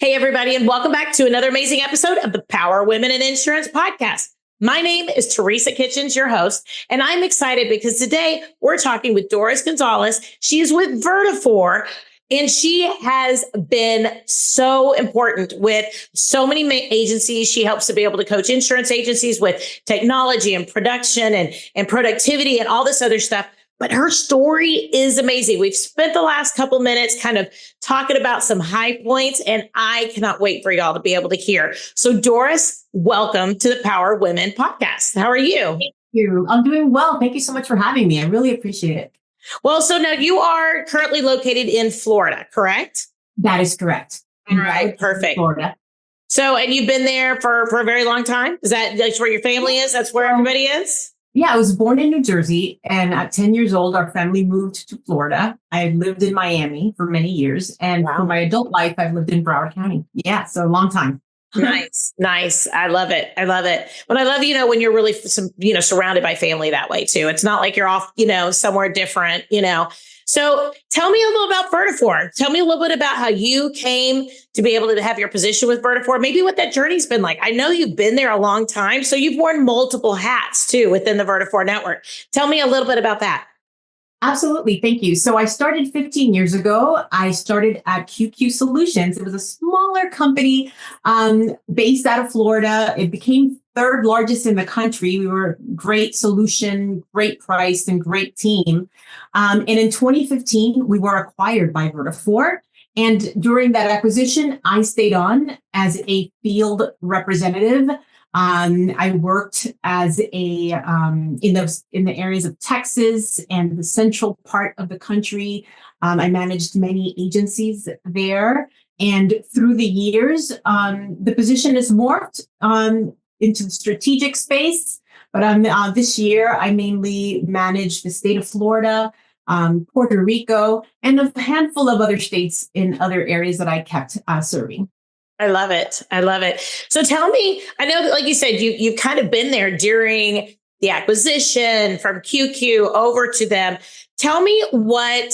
Hey, everybody, and welcome back to another amazing episode of the Power Women in Insurance podcast. My name is Teresa Kitchens, your host, and I'm excited because today we're talking with Doris Gonzalez. She is with Vertafore, and she has been so important with so many agencies. She helps to be able to coach insurance agencies with technology and production and productivity and all this other stuff. But her story is amazing. We've spent the last couple minutes kind of talking about some high points, and I cannot wait for y'all to be able to hear. So Doris, welcome to the Power Women podcast. How are you? Thank you. I'm doing well. Thank you so much for having me. I really appreciate it. Well, so now you are currently located in Florida, correct? That is correct. All right, perfect. Florida. So, and you've been there for a very long time? That's where your family is? That's where everybody is? Yeah, I was born in New Jersey, and at 10 years old, our family moved to Florida. I had lived in Miami for many years, and for my adult life, I've lived in Broward County. Yeah, so a long time. Nice. I love it. But I love, when you're really, surrounded by family that way too. It's not like you're off, somewhere different, So tell me a little about Vertafore. Tell me a little bit about how you came to be able to have your position with Vertafore. Maybe what that journey's been like. I know you've been there a long time, so you've worn multiple hats too within the Vertafore network. Tell me a little bit about that. Absolutely. Thank you. So I started 15 years ago. I started at QQ Solutions. It was a smaller company based out of Florida. It became third largest in the country. We were great solution, great price, and great team. And in 2015, we were acquired by Vertafore. And during that acquisition, I stayed on as a field representative. I worked as in the areas of Texas and the central part of the country. I managed many agencies there, and through the years, the position has morphed into the strategic space. But this year, I mainly manage the state of Florida, Puerto Rico, and a handful of other states in other areas that I kept serving. I love it. So tell me, I know that, like you said, you've kind of been there during the acquisition from QQ over to them. Tell me what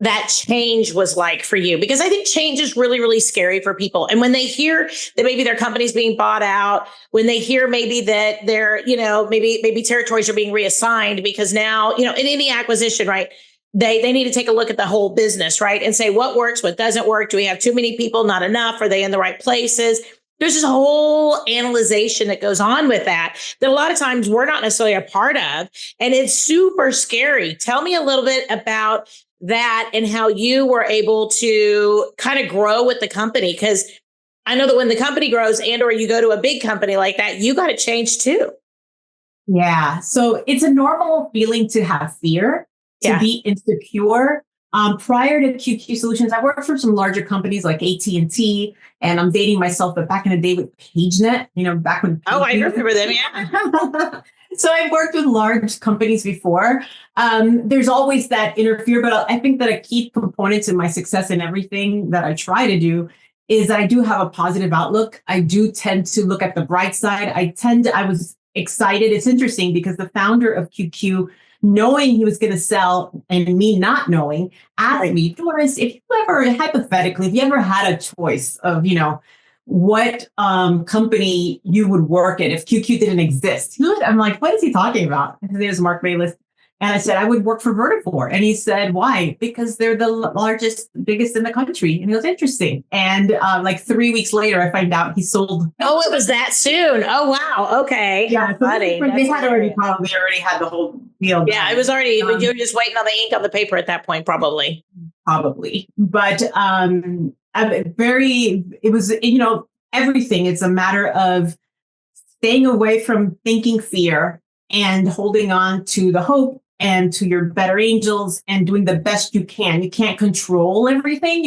that change was like for you, because I think change is really, really scary for people. And when they hear that maybe their company's being bought out, when they hear maybe that their, maybe territories are being reassigned, because now, in any acquisition, right? They need to take a look at the whole business, right? And say what works, what doesn't work. Do we have too many people, not enough? Are they in the right places? There's this whole analyzation that goes on with that a lot of times we're not necessarily a part of. And it's super scary. Tell me a little bit about that and how you were able to kind of grow with the company. Because I know that when the company grows and or you go to a big company like that, you got to change too. Yeah. So it's a normal feeling to have fear. To be insecure. Prior to QQ Solutions, I worked for some larger companies like AT&T, and I'm dating myself, but back in the day with PageNet, back when. Oh, I remember them. Yeah. So I've worked with large companies before. There's always that inner fear, but I think that a key component to my success in everything that I try to do is that I do have a positive outlook. I do tend to look at the bright side. I was excited. It's interesting because the founder of QQ, knowing he was going to sell and me not knowing, asked me, Doris, if you ever had a choice of, what company you would work in if QQ didn't exist. I'm like, what is he talking about? His name is Mark Bayless. And I said, I would work for Vertafore. And he said, why? Because they're the biggest in the country. And it was interesting. And like 3 weeks later, I find out he sold. Oh, it was that soon. Oh, wow. Okay. Yeah. So they had already had the whole deal. Yeah. It was already, you were just waiting on the ink on the paper at that point, probably. But it was, everything. It's a matter of staying away from thinking fear and holding on to the hope and to your better angels and doing the best you can. You can't control everything.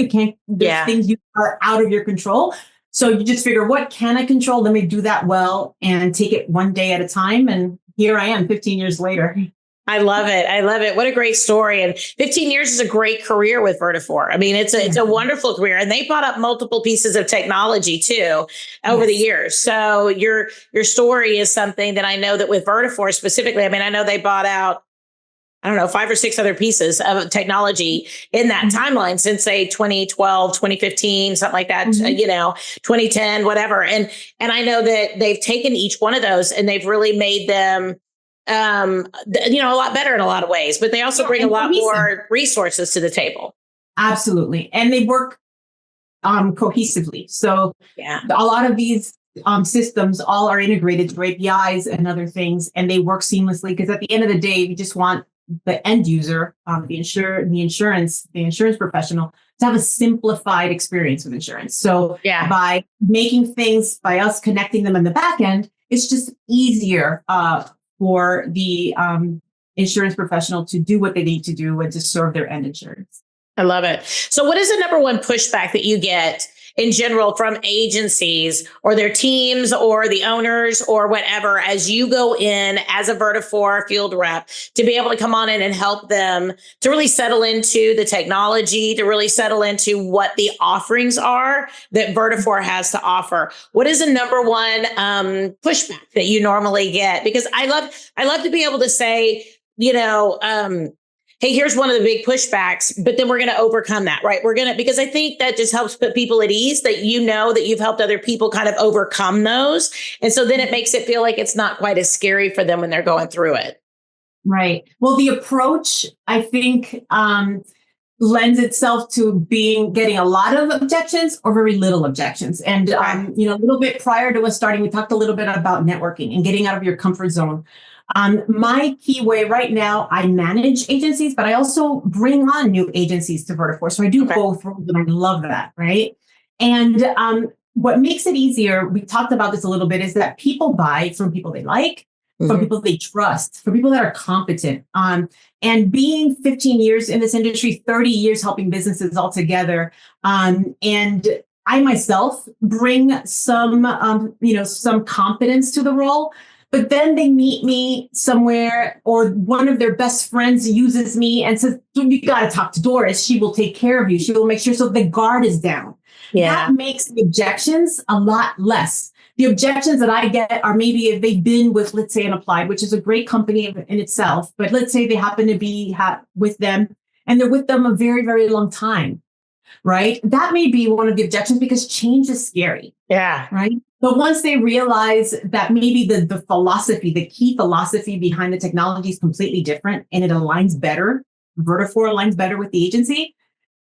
There's things you are out of your control. So you just figure, what can I control? Let me do that well and take it one day at a time. And here I am 15 years later. I love it. What a great story. And 15 years is a great career with Vertafore. I mean, it's a wonderful career. And they bought up multiple pieces of technology too over the years. So your story is something that I know that with Vertafore specifically, I mean, I know they bought out I don't know, 5 or 6 other pieces of technology in that timeline since say 2012, 2015, something like that, 2010, whatever. And I know that they've taken each one of those and they've really made them, a lot better in a lot of ways, but they also bring a lot more resources to the table. Absolutely. And they work cohesively. So a lot of these systems all are integrated through APIs and other things, and they work seamlessly because at the end of the day, we just want the end user, the insurance professional to have a simplified experience with insurance. So by making things, by us connecting them in the back end, it's just easier for the insurance professional to do what they need to do and to serve their end insurance. I love it. So what is the number one pushback that you get in general from agencies or their teams or the owners or whatever, as you go in as a Vertafore field rep to be able to come on in and help them to really settle into the technology, to really settle into what the offerings are that Vertafore has to offer? What is the number one pushback that you normally get? Because I love to be able to say, hey, here's one of the big pushbacks, but then we're going to overcome that, right? Because I think that just helps put people at ease that that you've helped other people kind of overcome those. And so then it makes it feel like it's not quite as scary for them when they're going through it. Right. Well, the approach, I think, lends itself to getting a lot of objections or very little objections. And, a little bit prior to us starting, we talked a little bit about networking and getting out of your comfort zone. My key way right now, I manage agencies, but I also bring on new agencies to Vertafore. So I do both roles, and I love that, right? And what makes it easier, we talked about this a little bit, is that people buy from people they like, from people they trust, from people that are competent. And being 15 years in this industry, 30 years helping businesses all together, and I myself bring some confidence to the role. But then they meet me somewhere, or one of their best friends uses me and says, you got to talk to Doris. She will take care of you. She will make sure. So the guard is down. Yeah. That makes the objections a lot less. The objections that I get are maybe if they've been with, let's say, an Applied, which is a great company in itself. But let's say they happen to be with them and they're with them a very, very long time. Right? That may be one of the objections because change is scary. Yeah. Right. But once they realize that maybe the philosophy, the key philosophy behind the technology is completely different and it aligns better, Vertafore aligns better with the agency,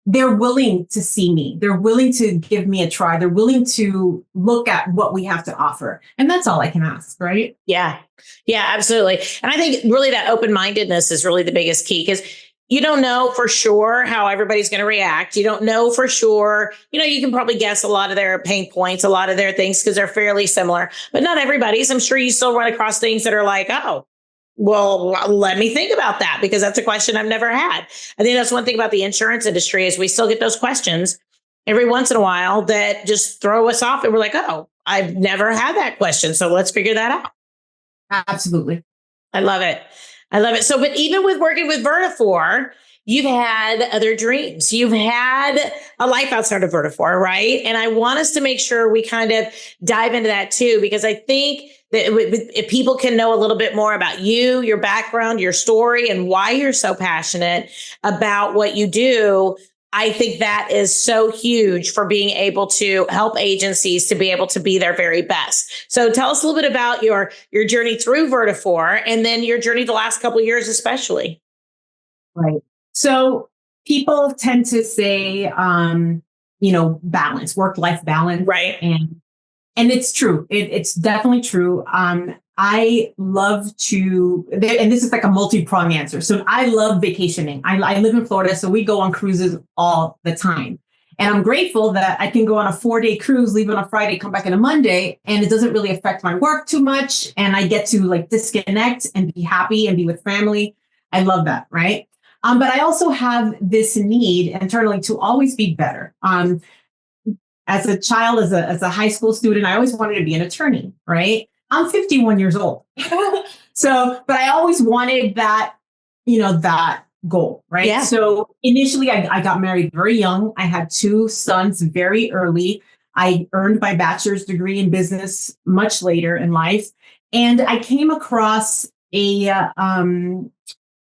they're willing to see me. They're willing to give me a try. They're willing to look at what we have to offer. And that's all I can ask, right? Yeah. Yeah, absolutely. And I think really that open-mindedness is really the biggest key because you don't know for sure how everybody's going to react. You don't know for sure. You can probably guess a lot of their pain points, a lot of their things because they're fairly similar, but not everybody's. I'm sure you still run across things that are like, oh, well, let me think about that because that's a question I've never had. I think that's one thing about the insurance industry is we still get those questions every once in a while that just throw us off and we're like, oh, I've never had that question. So let's figure that out. Absolutely. I love it. I love it. So, but even with working with Vertafore, you've had other dreams. You've had a life outside of Vertafore, right? And I want us to make sure we kind of dive into that too, because I think that if people can know a little bit more about you, your background, your story, and why you're so passionate about what you do, I think that is so huge for being able to help agencies to be able to be their very best. So tell us a little bit about your journey through Vertafore and then your journey the last couple of years, especially. Right. So people tend to say, balance, work-life balance. Right. And it's true. It's definitely true. I love to, and this is like a multi-pronged answer. So I love vacationing. I live in Florida, so we go on cruises all the time. And I'm grateful that I can go on a 4-day cruise, leave on a Friday, come back on a Monday, and it doesn't really affect my work too much. And I get to disconnect and be happy and be with family. I love that, right? But I also have this need internally to always be better. As a child, as a high school student, I always wanted to be an attorney, right? I'm 51 years old. But I always wanted that, that goal, right? Yeah. So initially I got married very young. I had 2 sons very early. I earned my bachelor's degree in business much later in life. And I came across a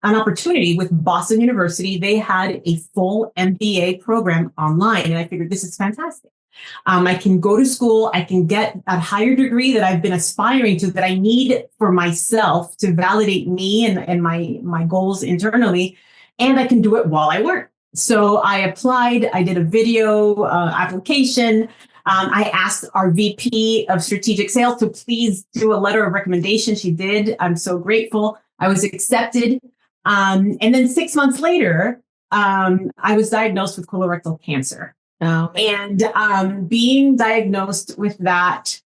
an opportunity with Boston University. They had a full MBA program online. And I figured this is fantastic. I can go to school. I can get a higher degree that I've been aspiring to, that I need for myself to validate me and my goals internally. And I can do it while I work. So I applied. I did a video application. I asked our VP of strategic sales to please do a letter of recommendation. She did. I'm so grateful. I was accepted. And then 6 months later, I was diagnosed with colorectal cancer. Oh, and being diagnosed with that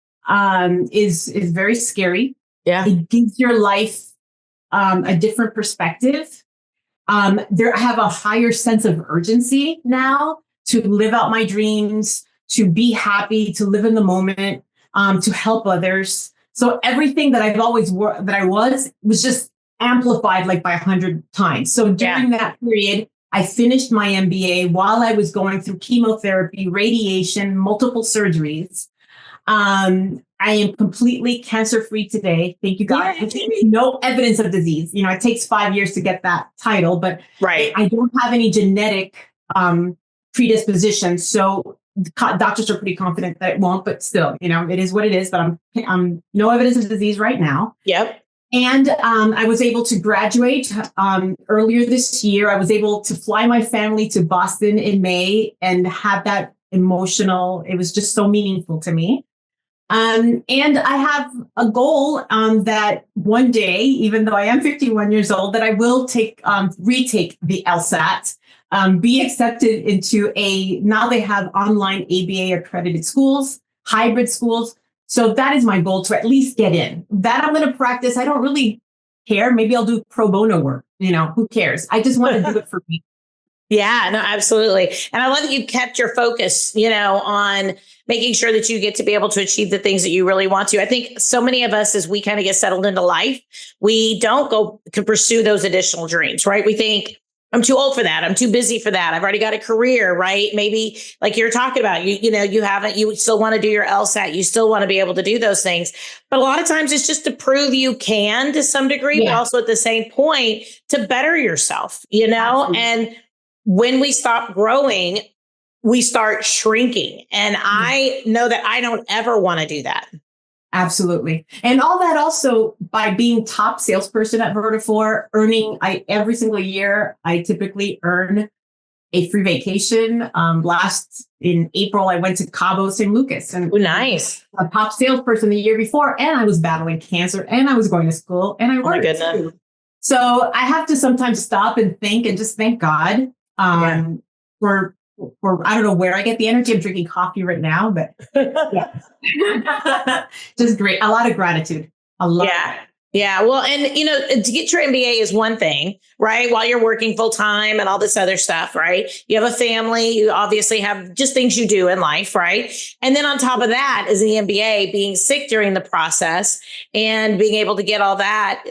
is very scary. yeah. It gives your life a different perspective. I have a higher sense of urgency now to live out my dreams, to be happy, to live in the moment, to help others. So everything that I've always was just amplified like by 100 times. So during that period, I finished my MBA while I was going through chemotherapy, radiation, multiple surgeries. I am completely cancer-free today. Thank you, God. No evidence of disease. You know, it takes 5 years to get that title, but I don't have any genetic predisposition. So doctors are pretty confident that it won't, but still, you know, it is what it is. But I'm no evidence of disease right now. Yep. And I was able to graduate earlier this year. I was able to fly my family to Boston in May and have that emotional. It was just so meaningful to me. And I have a goal that one day, even though I am 51 years old, that I will retake the LSAT, be accepted into now they have online ABA accredited schools, hybrid schools. So that is my goal, to at least get in. That I'm going to practice. I don't really care. Maybe I'll do pro bono work. You know, who cares? I just want to do it for me. Yeah, no, absolutely. And I love that you kept your focus, you know, on making sure that you get to be able to achieve the things that you really want to. I think so many of us, as we kind of get settled into life, we don't go to pursue those additional dreams, right? We think, I'm too old for that. I'm too busy for that. I've already got a career, right? Maybe like you're talking about, you still want to do your LSAT. You still want to be able to do those things. But a lot of times it's just to prove you can to some degree, but also at the same point to better yourself, you know? Absolutely. And when we stop growing, we start shrinking. And I know that I don't ever want to do that. Absolutely. And all that also by being top salesperson at Vertafore, every single year, I typically earn a free vacation. In April, I went to Cabo San Lucas, and nice. A top salesperson the year before, and I was battling cancer, and I was going to school, and I worked too. So I have to sometimes stop and think and just thank God for I don't know where I get the energy. I'm drinking coffee right now, but just great. A lot of gratitude. A lot. Yeah. Well, and to get your MBA is one thing, right? While you're working full time and all this other stuff, right? You have a family, you obviously have just things you do in life, right? And then on top of that is the MBA, being sick during the process and being able to get all that,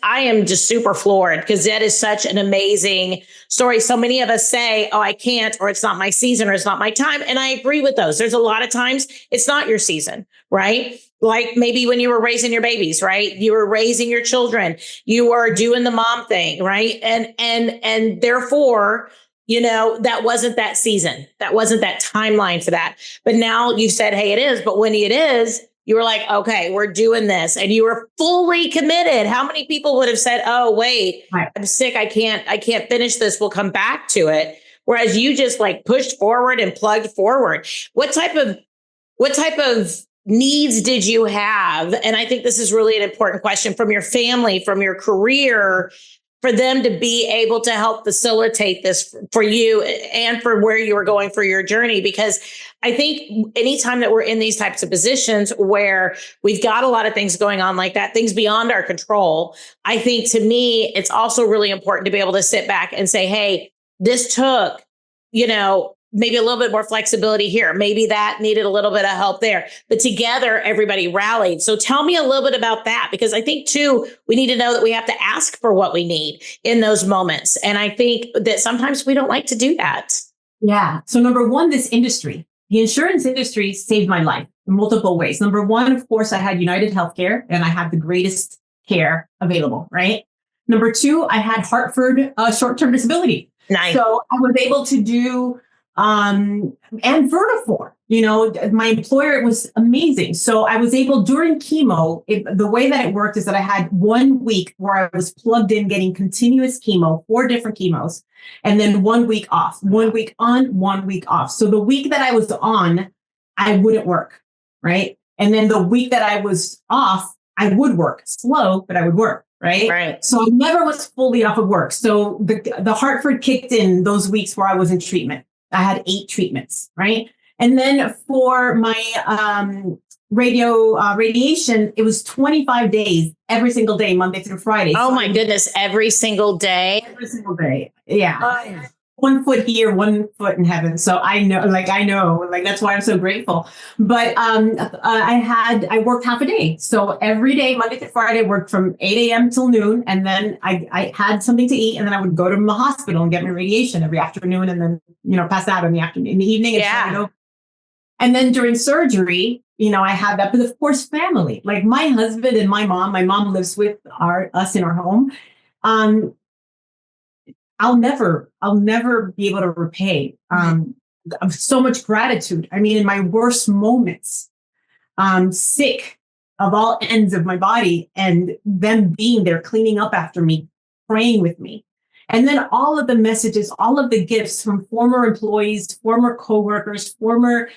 I am just super floored because that is such an amazing story. So many of us say, oh, I can't, or it's not my season, or it's not my time. And I agree with those. There's a lot of times it's not your season, right? Like maybe when you were raising your babies, right? You were raising your children, you were doing the mom thing, right? And therefore, that wasn't that season. That wasn't that timeline for that. But now you've said, hey, it is. But when it is, you were like, okay, we're doing this. And you were fully committed. How many people would have said, oh, wait, I'm sick. I can't finish this. We'll come back to it. Whereas you just like pushed forward and plugged forward. What type of needs did you have? And I think this is really an important question from your family, from your career, for them to be able to help facilitate this for you and for where you were going for your journey. Because I think anytime that we're in these types of positions where we've got a lot of things going on like that, things beyond our control, I think to me, it's also really important to be able to sit back and say, hey, this took, maybe a little bit more flexibility here. Maybe that needed a little bit of help there. But together, everybody rallied. So tell me a little bit about that, because I think, too, we need to know that we have to ask for what we need in those moments. And I think that sometimes we don't like to do that. Yeah. So number one, the insurance industry saved my life in multiple ways. Number one, of course, I had United Healthcare, and I had the greatest care available, right? Number two, I had Hartford short-term disability. Nice. So I was able to do, and Vertafore, my employer was amazing. So I was able during chemo, the way that it worked is that I had 1 week where I was plugged in getting continuous chemo, 4 different chemos, and then 1 week off, 1 week on, 1 week off. So the week that I was on, I wouldn't work, right? And then the week that I was off, I would work slow, but I would work. Right. So I never was fully off of work. So the Hartford kicked in those weeks where I was in treatment. I had 8 treatments. Right. And then for my radiation, it was 25 days every single day, Monday through Friday. Oh, so my goodness. Every single day. Every single day. Yeah. 1 foot here, 1 foot in heaven. So I know, that's why I'm so grateful. But I worked half a day. So every day, Monday through Friday, I worked from 8 a.m. till noon. And then I had something to eat. And then I would go to the hospital and get my radiation every afternoon. And then, pass out in the evening. Yeah. And then during surgery, I had that. But of course, family, like my husband and my mom lives with us in our home. I'll never be able to repay so much gratitude. I mean, in my worst moments, sick of all ends of my body, and them being there, cleaning up after me, praying with me. And then all of the messages, all of the gifts from former employees, former coworkers, former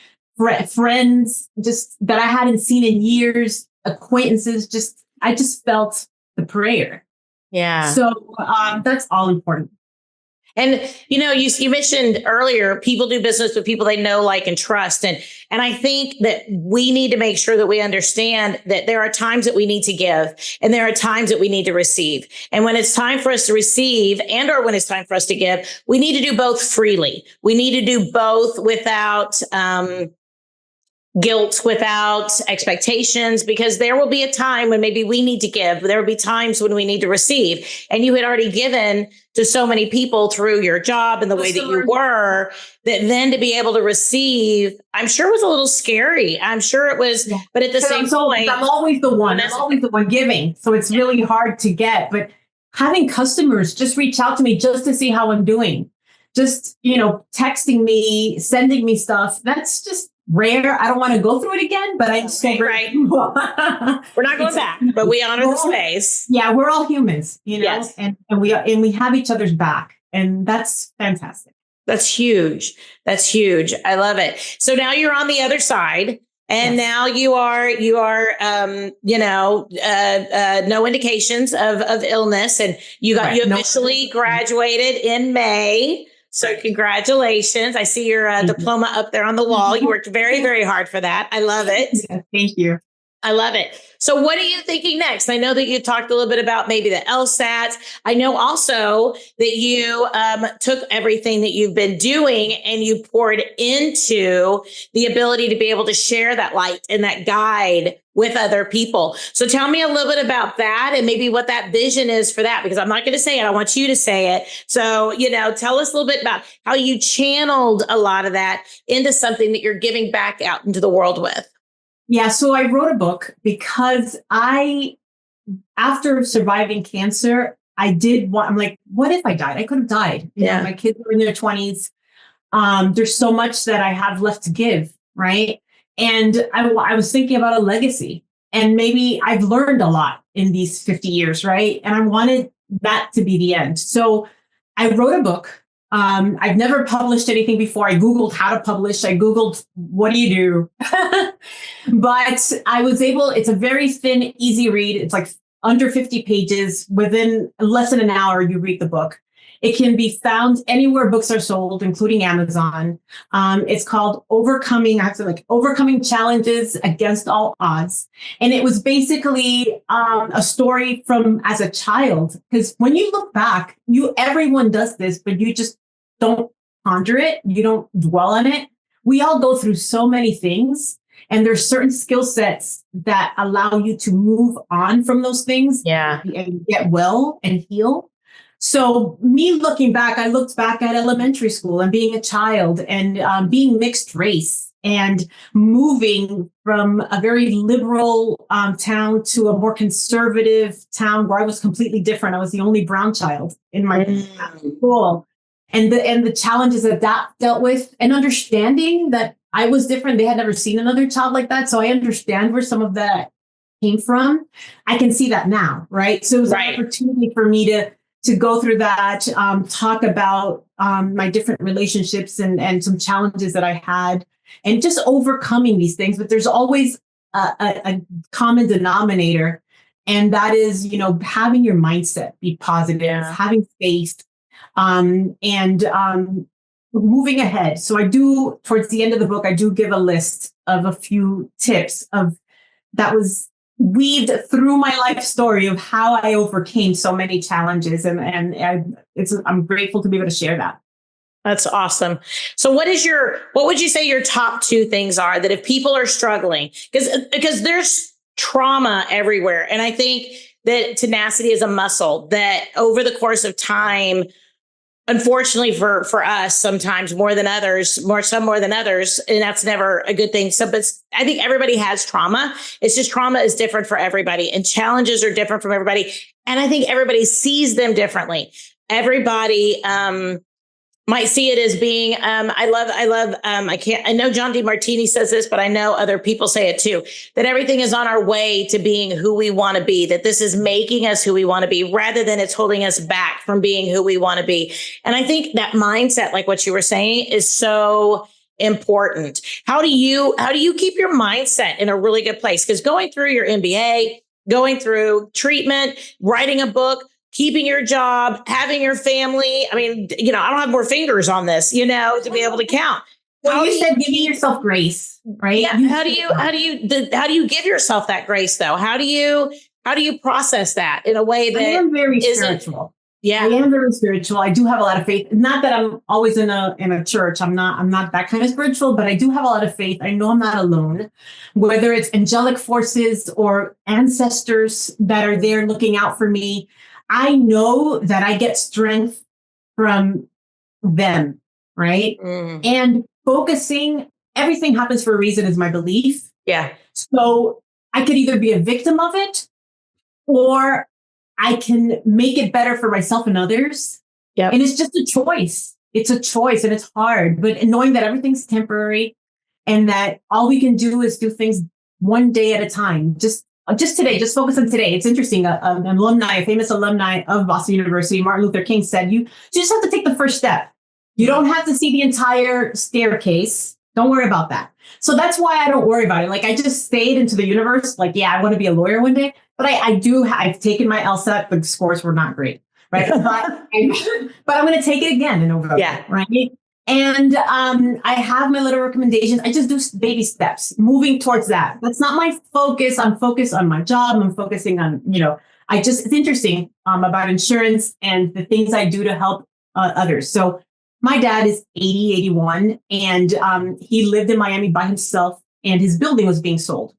friends, just that I hadn't seen in years, acquaintances, I just felt the prayer. Yeah. So that's all important. And, you mentioned earlier, people do business with people they know, like, and trust. And I think that we need to make sure that we understand that there are times that we need to give and there are times that we need to receive. And when it's time for us to receive or when it's time for us to give, we need to do both freely. We need to do both without, guilt, without expectations, because there will be a time when maybe we need to give. There will be times when we need to receive. And you had already given to so many people through your job and the way that you were, that then to be able to receive, I'm sure it was a little scary. I'm sure it was, but at the same point, I'm always the one giving. So it's really hard to get, but having customers just reach out to me just to see how I'm doing, just, texting me, sending me stuff. That's just rare. I don't want to go through it again, but I'm so grateful. We're not going back, but we honor the space. Yeah, we're all humans, yes. and we have each other's back, and that's fantastic. That's huge. That's huge. I love it. So now you're on the other side, and now you are, no indications of illness, and you officially graduated in May. So congratulations. I see your diploma up there on the wall. You worked very, very hard for that. I love it. Yeah, thank you. I love it. So what are you thinking next? I know that you talked a little bit about maybe the LSATs. I know also that you took everything that you've been doing and you poured into the ability to be able to share that light and that guide with other people. So tell me a little bit about that and maybe what that vision is for that, because I'm not going to say it. I want you to say it. So, tell us a little bit about how you channeled a lot of that into something that you're giving back out into the world with. Yeah. So I wrote a book because after surviving cancer, I'm like, what if I died? I could have died. My kids were in their 20s. There's so much that I have left to give. Right. And I was thinking about a legacy, and maybe I've learned a lot in these 50 years. Right. And I wanted that to be the end. So I wrote a book. I've never published anything before. I Googled how to publish. I Googled, what do you do? But I was able, it's a very thin, easy read. It's like under 50 pages. Within less than an hour, you read the book. It can be found anywhere books are sold, including Amazon. It's called Overcoming Challenges Against All Odds. And it was basically a story from as a child. Because when you look back, everyone does this, but you just don't ponder it. You don't dwell on it. We all go through so many things. And there's certain skill sets that allow you to move on from those things and get well and heal. So me looking back, I looked back at elementary school and being a child and being mixed race and moving from a very liberal town to a more conservative town where I was completely different. I was the only brown child in my school. And the challenges that dealt with, and understanding that I was different. They had never seen another child like that. So I understand where some of that came from. I can see that now, right? So it was an opportunity for me to go through that, talk about my different relationships and some challenges that I had, and just overcoming these things. But there's always a common denominator, and that is, having your mindset be positive, having faith, and moving ahead. So I do, towards the end of the book, I do give a list of a few tips that was weaved through my life story of how I overcame so many challenges. And I'm grateful to be able to share that. That's awesome. So what would you say your top two things are that if people are struggling, because there's trauma everywhere. And I think that tenacity is a muscle that over the course of time, unfortunately for us, sometimes more than others, some more than others, and that's never a good thing. So, but I think everybody has trauma. It's just trauma is different for everybody, and challenges are different from everybody. And I think everybody sees them differently. Everybody might see it as being, I know John DeMartini says this, but I know other people say it too, that everything is on our way to being who we want to be, that this is making us who we want to be rather than it's holding us back from being who we want to be. And I think that mindset, like what you were saying, is so important. How do you keep your mindset in a really good place? Because going through your MBA, going through treatment, writing a book, keeping your job, having your family. I mean, I don't have more fingers on this, to be able to count. Well, you said giving yourself grace, right? Yeah. How do you give yourself that grace though? How do you process that in a way that I am very spiritual. Yeah. I am very spiritual. I do have a lot of faith. Not that I'm always in a church. I'm not that kind of spiritual, but I do have a lot of faith. I know I'm not alone, whether it's angelic forces or ancestors that are there looking out for me. I know that I get strength from them, right? And focusing, everything happens for a reason is my belief. Yeah. So I could either be a victim of it, or I can make it better for myself and others. Yeah. And it's just a choice. It's a choice, and it's hard, but knowing that everything's temporary and that all we can do is do things one day at a time. Just today, just focus on today. It's interesting. A famous alumni of Boston University, Martin Luther King, said, you just have to take the first step. You don't have to see the entire staircase. Don't worry about that. So that's why I don't worry about it. Like, I just stayed into the universe. Like, yeah, I want to be a lawyer one day, but I've taken my LSAT. The scores were not great, right? but I'm going to take it again in November, right? And I have my little recommendations. I just do baby steps, moving towards that. That's not my focus. I'm focused on my job. I'm focusing on, it's interesting about insurance and the things I do to help others. So my dad is 81, and he lived in Miami by himself, and his building was being sold.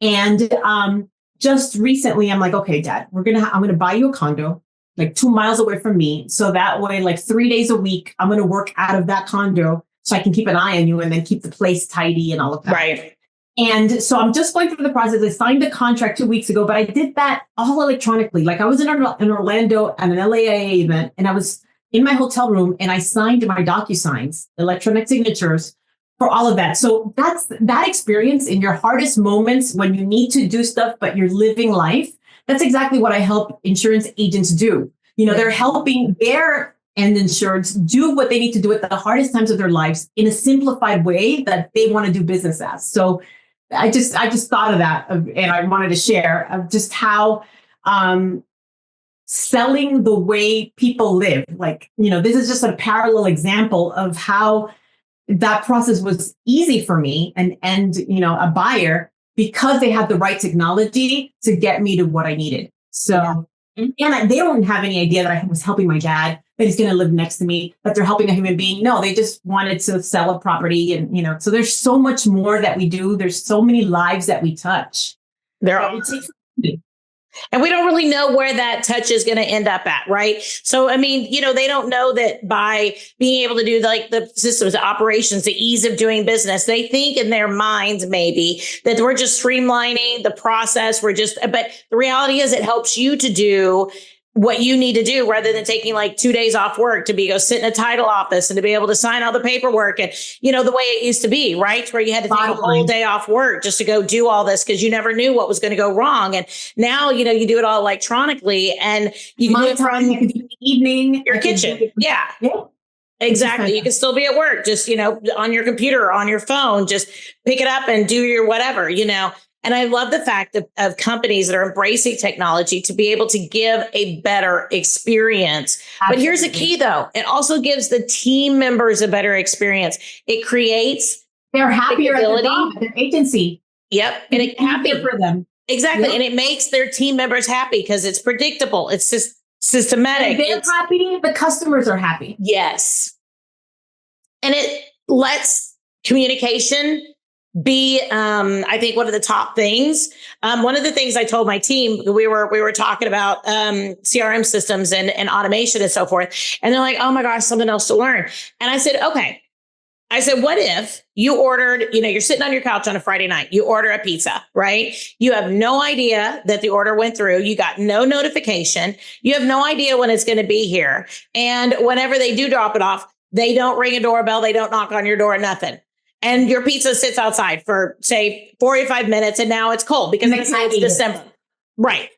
And just recently, I'm like, okay, Dad, I'm going to buy you a condo like 2 miles away from me. So that way, like 3 days a week, I'm going to work out of that condo so I can keep an eye on you and then keep the place tidy and all of that. Right. And so I'm just going through the process. I signed the contract 2 weeks ago, but I did that all electronically. Like, I was in Orlando at an LAIA event, and I was in my hotel room, and I signed my DocuSigns, electronic signatures, for all of that. So that's that experience in your hardest moments when you need to do stuff, but you're living life. That's exactly what I help insurance agents do. They're helping their end insureds do what they need to do at the hardest times of their lives in a simplified way that they want to do business as. So I just thought of that, and I wanted to share of just how selling the way people live. Like, this is just a parallel example of how that process was easy for me and a buyer, because they had the right technology to get me to what I needed. So, and they don't have any idea that I was helping my dad, that he's going to live next to me, that they're helping a human being. No, they just wanted to sell a property. And, so there's so much more that we do. There's so many lives that we touch. And we don't really know where that touch is going to end up at, right? So, I mean, they don't know that by being able to do like the systems, the operations, the ease of doing business, they think in their minds maybe that we're just streamlining the process. But the reality is it helps you to do what you need to do rather than taking like 2 days off work to go sit in a title office and to be able to sign all the paperwork. And, the way it used to be, right? Where you had to take a whole day off work just to go do all this because you never knew what was going to go wrong. And now, you do it all electronically and you can do it from the evening, your kitchen. Yeah. Exactly. You can still be at work, just, on your computer, or on your phone, just pick it up and do your whatever, And I love the fact of companies that are embracing technology to be able to give a better experience. Absolutely. But here's the key, though. It also gives the team members a better experience. It creates they're happier at their job, at their agency. Yep. And it's happier for them. Exactly. Yep. And it makes their team members happy because it's predictable. It's just systematic. And they're happy. The customers are happy. Yes. And it lets communication be, I think, one of the top things. One of the things I told my team, we were talking about CRM systems and automation and so forth. And they're like, oh my gosh, something else to learn. And I said, okay. I said, what if you ordered, you're sitting on your couch on a Friday night, you order a pizza, right? You have no idea that the order went through. You got no notification. You have no idea when it's going to be here. And whenever they do drop it off, they don't ring a doorbell. They don't knock on your door, nothing. And your pizza sits outside for, say, 45 minutes, and now it's cold because it's December. Right.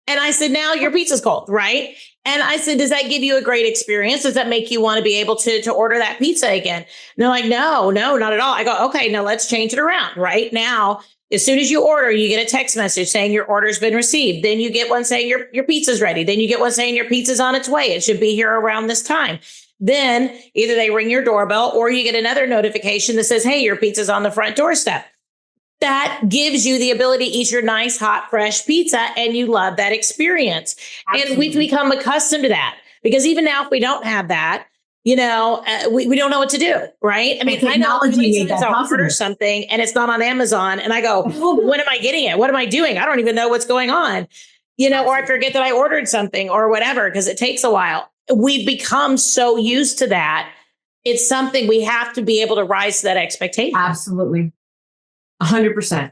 And I said, now your pizza's cold, right? And I said, does that give you a great experience? Does that make you want to be able to order that pizza again? And they're like, no, not at all. I go, okay, now let's change it around. Right now, as soon as you order, you get a text message saying your order's been received. Then you get one saying your pizza's ready. Then you get one saying your pizza's on its way. It should be here around this time. Then either they ring your doorbell or you get another notification that says, hey, your pizza's on the front doorstep. That gives you the ability to eat your nice, hot, fresh pizza, and you love that experience. Absolutely. And we've become accustomed to that because even now, if we don't have that, we don't know what to do, right? I mean, I know I'll order something and it's not on Amazon, and I go, when am I getting it? What am I doing? I don't even know what's going on, or I forget that I ordered something or whatever because it takes a while. We've become so used to that. It's something we have to be able to rise to that expectation. Absolutely. 100%.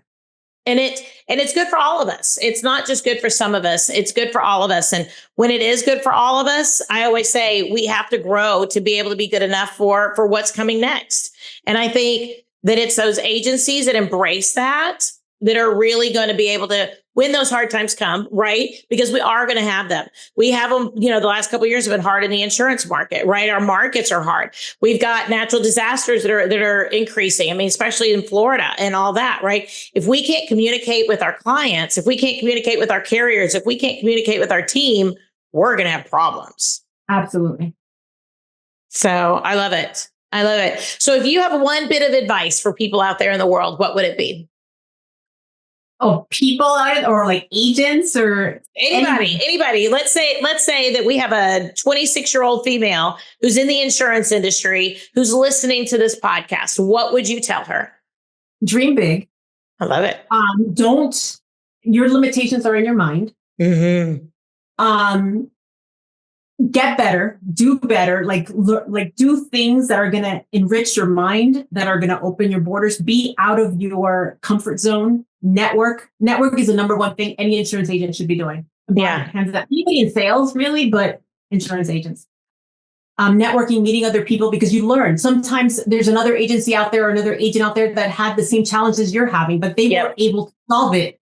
And it's good for all of us. It's not just good for some of us. It's good for all of us. And when it is good for all of us, I always say we have to grow to be able to be good enough for what's coming next. And I think that it's those agencies that embrace that are really going to be able to, when those hard times come, right? Because we are going to have them. We have them, the last couple of years have been hard in the insurance market, right? Our markets are hard. We've got natural disasters that are increasing. I mean, especially in Florida and all that, right? If we can't communicate with our clients, if we can't communicate with our carriers, if we can't communicate with our team, we're going to have problems. Absolutely. So I love it. I love it. So if you have one bit of advice for people out there in the world, what would it be? Oh, people or like agents or anybody. Let's say that we have a 26-year-old female who's in the insurance industry, who's listening to this podcast. What would you tell her? Dream big. I love it. Your limitations are in your mind. Mm-hmm. Get better, do better, like do things that are going to enrich your mind, that are going to open your borders, be out of your comfort zone. Network is the number one thing any insurance agent should be doing. Yeah. Hands down. Anybody in sales really, but insurance agents. Networking, meeting other people, because you learn. Sometimes there's another agency out there or another agent out there that had the same challenges you're having, but they were able to solve it.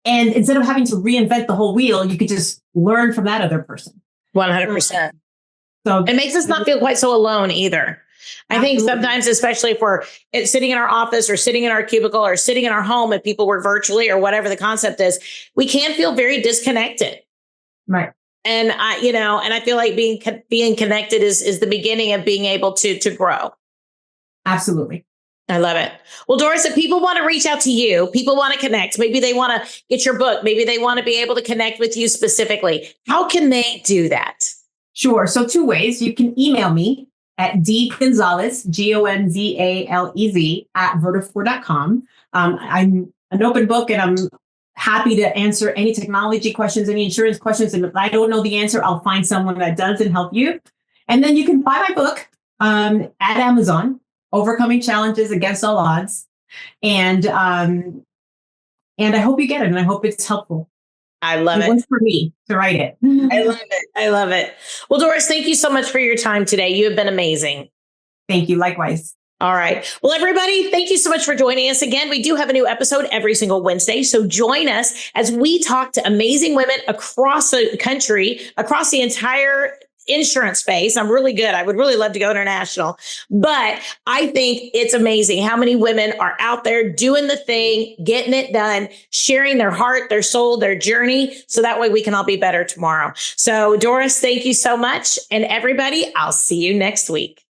And instead of having to reinvent the whole wheel, you could just learn from that other person. 100%. So it makes us not feel quite so alone either. I think sometimes, especially if we're sitting in our office or sitting in our cubicle or sitting in our home, if people work virtually or whatever the concept is, we can feel very disconnected. Right. And I feel like being connected is the beginning of being able to grow. Absolutely. I love it. Well, Doris, if people want to reach out to you, people want to connect, maybe they want to get your book, maybe they want to be able to connect with you specifically. How can they do that? Sure. So 2 ways. You can email me at dgonzalez, Gonzalez, @ Vertafore.com. I'm an open book and I'm happy to answer any technology questions, any insurance questions. And if I don't know the answer, I'll find someone that does and help you. And then you can buy my book at Amazon, Overcoming Challenges Against All Odds. And I hope you get it, and I hope it's helpful. I love it. It was for me to write it. I love it. I love it. Well, Doris, thank you so much for your time today. You have been amazing. Thank you. Likewise. All right. Well, everybody, thank you so much for joining us again. We do have a new episode every single Wednesday. So join us as we talk to amazing women across the country, across the entire insurance space. I'm really good. I would really love to go international, but I think it's amazing how many women are out there doing the thing, getting it done, sharing their heart, their soul, their journey. So that way we can all be better tomorrow. So Doris, thank you so much. And everybody, I'll see you next week.